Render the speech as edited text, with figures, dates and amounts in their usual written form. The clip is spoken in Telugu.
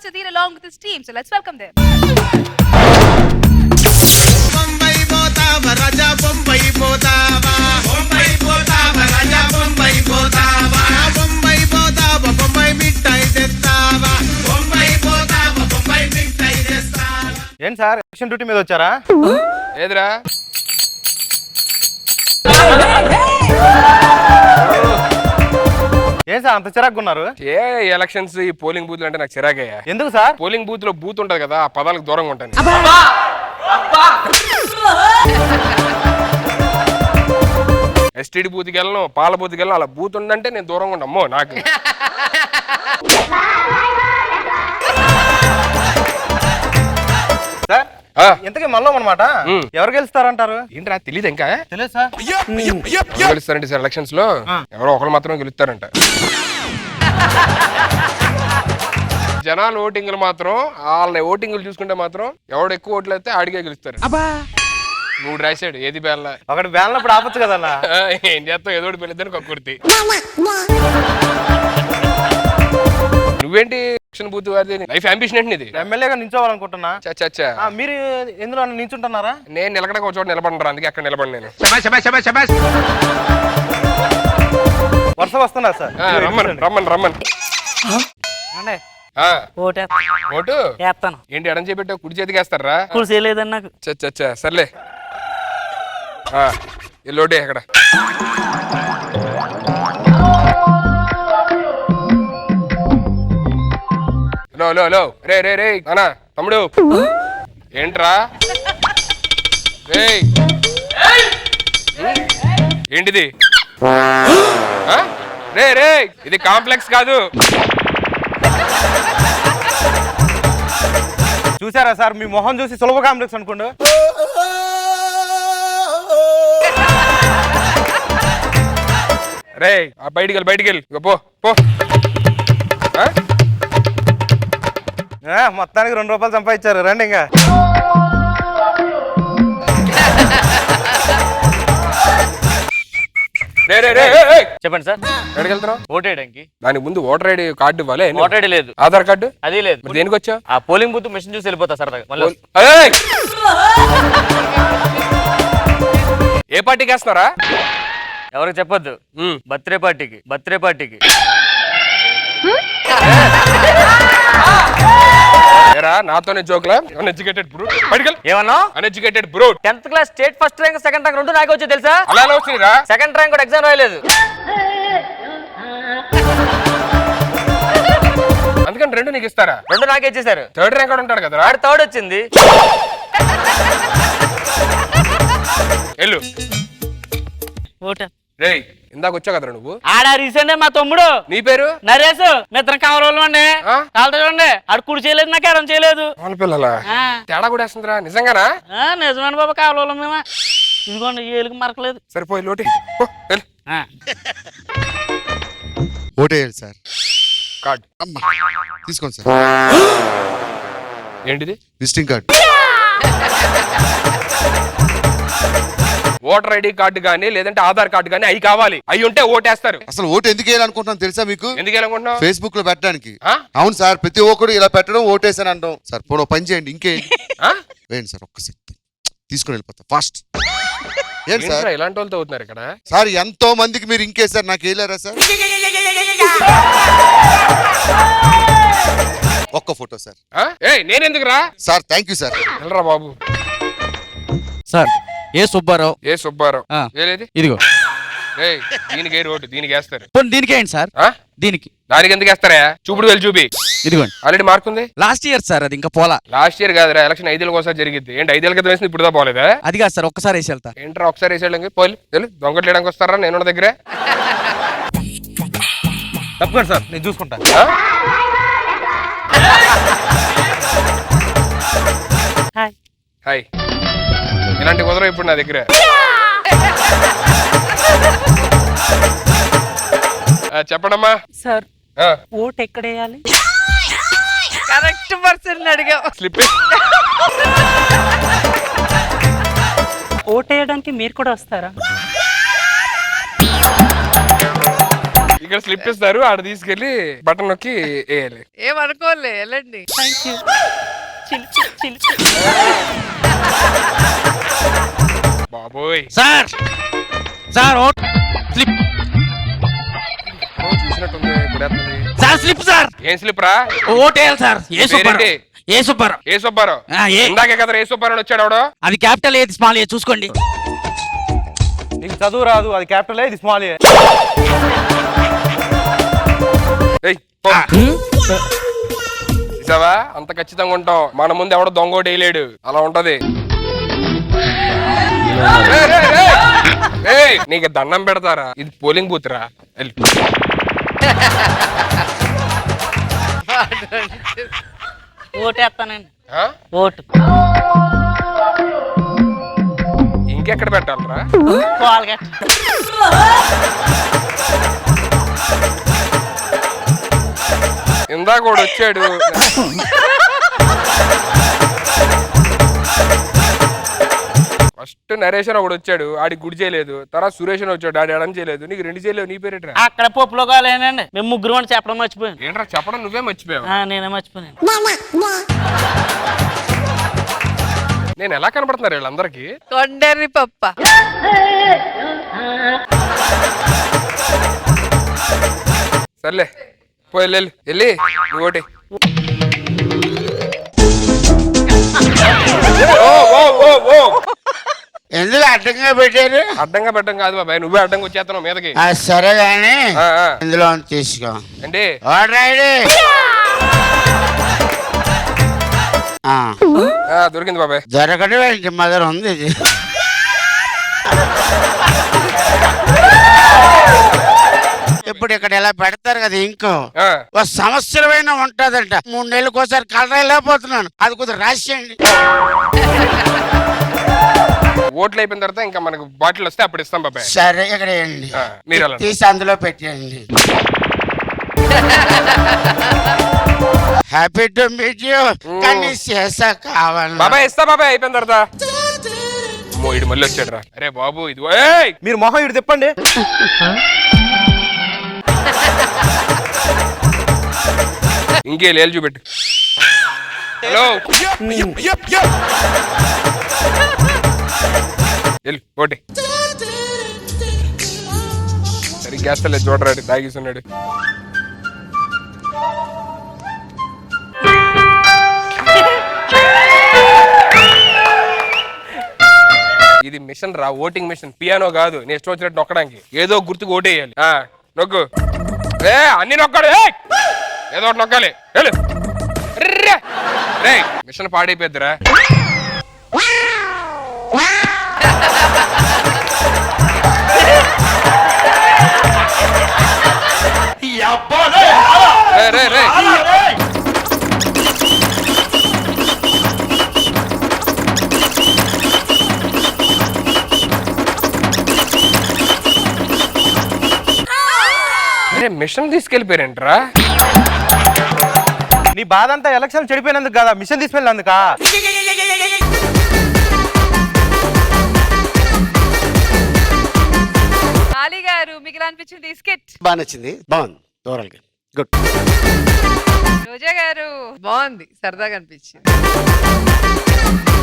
Sudhir along with his team. So let's welcome them. Bombay potava raja Bombay potava Bombay potava raja Bombay potava Bombay potava Bombay mittai tettava Bombay potava Bombay mittai tettava. ఏం సార్ ఎలక్షన్ డ్యూటీ మీద వచ్చారా? ఏదిరా ఏం సార్ అంత చిరాకు ఉన్నారు? ఏ ఎలక్షన్స్ ఈ పోలింగ్ బూత్లు అంటే నాకు చిరాకయ్యా. ఎందుకు సార్? పోలింగ్ బూత్ లో బూత్ ఉంటది కదా, ఆ పదాలకు దూరంగా ఉంటాను. ఎస్టీడీ బూత్కి వెళ్ళను, పాల బూత్కి వెళ్ళను, అలా బూత్ ఉందంటే నేను దూరంగా ఉండమ్మో నాకు. సార్ ఇంతకీ మళ్ళీ అనమాట ఎవరు గెలుస్తారంటారు? ఏంట్రా తెలీదు ఇంకా? తెలియదు సార్. గెలుస్తారంటే సార్ ఎలక్షన్స్ లో ఎవరో ఒకరు మాత్రం గెలుస్తారంట. జనాలు ఓటింగ్లు మాత్రం వాళ్ళ ఓటింగ్లు చూసుకుంటే మాత్రం ఎవడు ఎక్కువ ఓట్లు అయితే ఆడిగే గెలుస్తారు. మూడు రాశాడు ఏది బేళ్ళ ఒకటి బేళ్ళప్పుడు ఆపచ్చు కదన్నా. ఏం చేస్తావు, ఏదో పెళ్ళిద్దని కొక్కుర్తి. నువ్వేంటి బూత్ వారిది లైఫ్ అంబిషన్ ఏంటి నీది? ఎమ్మెల్యేగా నిల్చోవాలనుకుంటున్నా. చచ్చా మీరు ఎందులో నిల్చుంటున్నారా? నేను నిలకడగా ఒక చోట నిలబడరా, అందుకే అక్కడ నిలబడి నేను. వర్షం వస్తున్నా సార్. రమ్మన్ రమ్మన్ రమ్మన్. ఓటు ఏంటి ఎడం చేపెట్టావు, కుడి చేతికి వేస్తారా? నాకు చచ్చా సర్లే లోటే అక్కడ. లో రే రే రే అనా తమ్ముడు ఏంట్రా రే ఏంటిది? రే రే ఇది కాంప్లెక్స్ కాదు. చూసారా సార్, మీ మొహం చూసి సులభ కాంప్లెక్స్ అనుకోండు. రే బయటికి వెళ్ళి పో పో. మొత్తానికి 2 రూపాయలు సంపాదించారు, రండి ఇంకా. చెప్పండి సార్. ఎక్కడికి వెళ్తున్నావు? ఓటేయడానికి. దానికి ముందు ఓటర్ ఐడి కార్డు ఇవ్వాలి. ఓటర్ ఐడి లేదు. ఆధార్ కార్డు అది లేదు. దేనికి వచ్చా? ఆ పోలింగ్ బూత్ మెషిన్ చూసి వెళ్ళిపోతా సార్. ఏ పార్టీకి వేస్తున్నారా? ఎవరికి చెప్పొద్దు. బర్త్డే పార్టీకి. నాతోనే జోక్లా? Uneducated brute. పడికల్ ఏమన్నా? Uneducated brute. 10th class state first rank, second rank 2 నాకే వచ్చి తెలుసా? అలా వచ్చిందిరా. సెకండ్ ర్యాంక్ కూడా ఎగ్జామ్ రాయలేదు. అందుకని 2 నీకు ఇస్తారా? 2 నాకే ఇచ్చేసారు. థర్డ్ ర్యాంక్ కూడా ఉంటాడు కదా. ఆడు థర్డ్ వచ్చింది. వెళ్ళు. ఓట రేయ్ ఇందాక వచ్చావు కదరా నువ్వు? ఆడ రీసెంట్ మా తమ్ముడు. నీ పేరు? నరేష్. మిత్రం కావాలి అండి. కాలతో చూడండి, ఆడు కుడి చేయలేదు, నాకు ఎడం చేయలేదు. వాళ్ళ పిల్లల తేడా కూడా వేస్తుందిరా. నిజంగానా? నిజమైన బాబా కావాలి మేము. ఇదిగోండి ఏలుగు మరకలేదు. సరిపోయి లోటి ఓటేయాలి సార్. కార్డ్ తీసుకోండి సార్. ఏంటిది? Visiting card. Voter ID card గానీ లేదంటే ఆధార్ కార్డు గానీ అవి కావాలి. అవి ఉంటే ఓటేస్తారు. అసలు ఓటు ఎందుకు వేయాలనుకుంటున్నాను తెలుసా మీకు? ఎందుకు వేయాలనుకుంటున్నావు? ఫేస్బుక్ లో పెట్టడానికి. అవును సార్, ప్రతి ఒక్కరు ఇలా పెట్టడం ఓటేసాను అంటాం సార్. పోనీ పని చేయండి, ఇంకేంటి వేయండి సార్. ఒక్కసారి తీసుకుని వెళ్ళిపోతా ఫాస్ట్. ఏంటి సార్ ఇలాంటి వాళ్ళతో అవుతున్నారు ఇక్కడ? సార్ ఎంతో మందికి మీరు ఇంకేసారు, నాకు వేయలేరా సార్? ఒక్క ఫోటో సార్. నేనెందుకు రా సార్? Thank you sir. వెళ్ళరా బాబు. సార్ ఏ సుబ్బారావు. ఏది? ఇదిగో. దీనికి ఓటు దీనికి వేస్తారు. దీనికి ఏంటి సార్? దీనికి దానికి ఎందుకు వేస్తారా? చూపుడు వెళ్ళి చూపి. ఇదిగోండి. ఆల్రెడీ మార్క్ ఉంది. లాస్ట్ ఇయర్ సార్, అది ఇంకా పోలా. లాస్ట్ ఇయర్ కాదురా, ఎలక్షన్ 5 ఏళ్ళకి ఒకసారి జరిగింది. ఏంటి 5 ఏళ్ళ క్రితం వేసింది ఇప్పుడు పోలేదా? అది కాదు సార్, ఒక్కసారి వేసి వెళ్తా. ఏంట్రా ఒకసారి వేసేళ్ళకి పోలి దొంగట్లు వేయడానికి వస్తారా నేను దగ్గర? తప్పకుండా సార్, నేను చూసుకుంటా. హాయ్. ఇలాంటి కుదరవు ఇప్పుడు నా దగ్గర. చెప్పడమ్మా. సార్ ఓట్ ఎక్కడ వేయాలి? కరెక్ట్ పర్సన్ అడిగావు. స్లిప్. ఓట్ వేయడానికి మీరు కూడా వస్తారా? ఇక్కడ స్లిప్ ఇస్తారు, ఆడ తీసుకెళ్లి బటన్ నొక్కి వేయాలి. ఏమనుకోలే వెళ్ళండి. Thank you. బాబోయ్ సార్ సార్ స్లిప్ చూసినట్టుంది గుడేస్తుంది. Sir slip sir. ఏం స్లిప్ రా? ఓటేయాలి సార్. ఏ సుబ్బారావు. పేరేంటి? ఏ సుబ్బారావు. ఏ సుబ్బారావు? ఏ. ఇందాకే కదా ఏ సుబ్బారావు వచ్చాడు ఆవిడ. అది క్యాపిటల్ ఏది స్మాల్ ఏ చూసుకోండి. నీకు చదువు రాదు, అది క్యాపిటల్ ఇది స్మాల్. చూసావా అంత ఖచ్చితంగా ఉంటాం, మన ముందు ఎవడో దొంగ ఓటు వేయలేడు, అలా ఉంటది. నీకు దండం పెడతారా, ఇది పోలింగ్ బూత్ రా. ఓటేస్తానండి. ఆ? ఓటు ఇంకెక్కడ పెట్టాలరా? పాల్గట్. ఇందాక కూడా వచ్చాడు. ఫస్ట్ నరేషన్ ఒకడు వచ్చాడు, ఆడికి గుడి చేయలేదు. తర్వాత సురేష్ అని వచ్చాడు, ఆడి ఎడం చేయలేదు. నీకు 2 చేయలేవు, నీ పేరేట్రా? అక్కడ పప్పులో కాలేనండి, మేము ముగ్గురు అని చెప్పడం మర్చిపోయాను. ఏంట్రా చెప్పడం, నువ్వే మర్చిపోయావు. నేనే మర్చిపోయాను. నేను ఎలా కనబడుతున్నారు వీళ్ళందరికీ? కొండరి పప్ప. సర్లే పోయి వెళ్ళి నువ్వు ఓటే. ఎందుకు అడ్డంగా పెట్టారు? అడ్డంగా పెట్టడం కాదు బాబాయ్, నువ్వే అడ్డంగా వచ్చేస్తున్నావు మీదకి. సరే గాని ఆ, ఆ. ఇందులో తీసుకో. అంటే దొరికింది బాబాయ్. దొరకడం ఏంటి, మదర్ ఉంది ఇది. ఇప్పుడు ఇక్కడ ఇలా పెడతారు కదా ఇంకో ఆ. ఒక సంవత్సరమైనా ఉంటదంట. 3 నెలలకు ఒకసారి కలర్ లేకపోతున్నాను, అది కొద్దిగా రాసేయండి. ఓట్లు అయిపోయిన తర్వాత ఇంకా మనకు బాటిల్ వస్తే అప్పుడు ఇస్తాం బాబాయ్. సరే ఇక్కడ వేయండి, మీరు అలా తీసి అందులో పెట్టేయండి. Happy to meet you. కానీ చేసా కావాలి బాబాయ్, ఇస్తా బాబాయ్ అయిపోయిన తర్వాత. ఇడు మళ్ళీ వచ్చాడు రా. అరే బాబు ఇది మీరు మొహం ఇటు తిప్పండి. ఇంకే లేలు చూపెట్టు. హలో ఓటే. సరిగ్గా వేస్తలేదు చూడరాడు, తాగిస్తున్నాడు. ఇది మిషన్ రా, ఓటింగ్ మిషన్, పియానో కాదు. నేను ఇష్టం వచ్చినట్టు నొక్కడానికి. ఏదో గుర్తుకు ఓటేయాలి. నొక్కు. అన్ని నొక్కాడు, ఏదో ఒకటి నొక్కాలి. రే మిషన్ పాడైపోద్దిరా. రే రే మిషన్ తీసుకెళ్ళిపోయారంటరా. నీ బాధ అంతా ఎలక్షన్ చెడిపోయినందుకు కదా, మిషన్ తీసుకెళ్ళినందుక. ఆలీ గారు మీకు ఎలా అనిపించింది ఈ స్కిట్? బాగా నచ్చింది, బాగుంది, ఓవరాల్ గా గుడ్. రోజా గారు బాగుంది, సరదాగా అనిపించింది.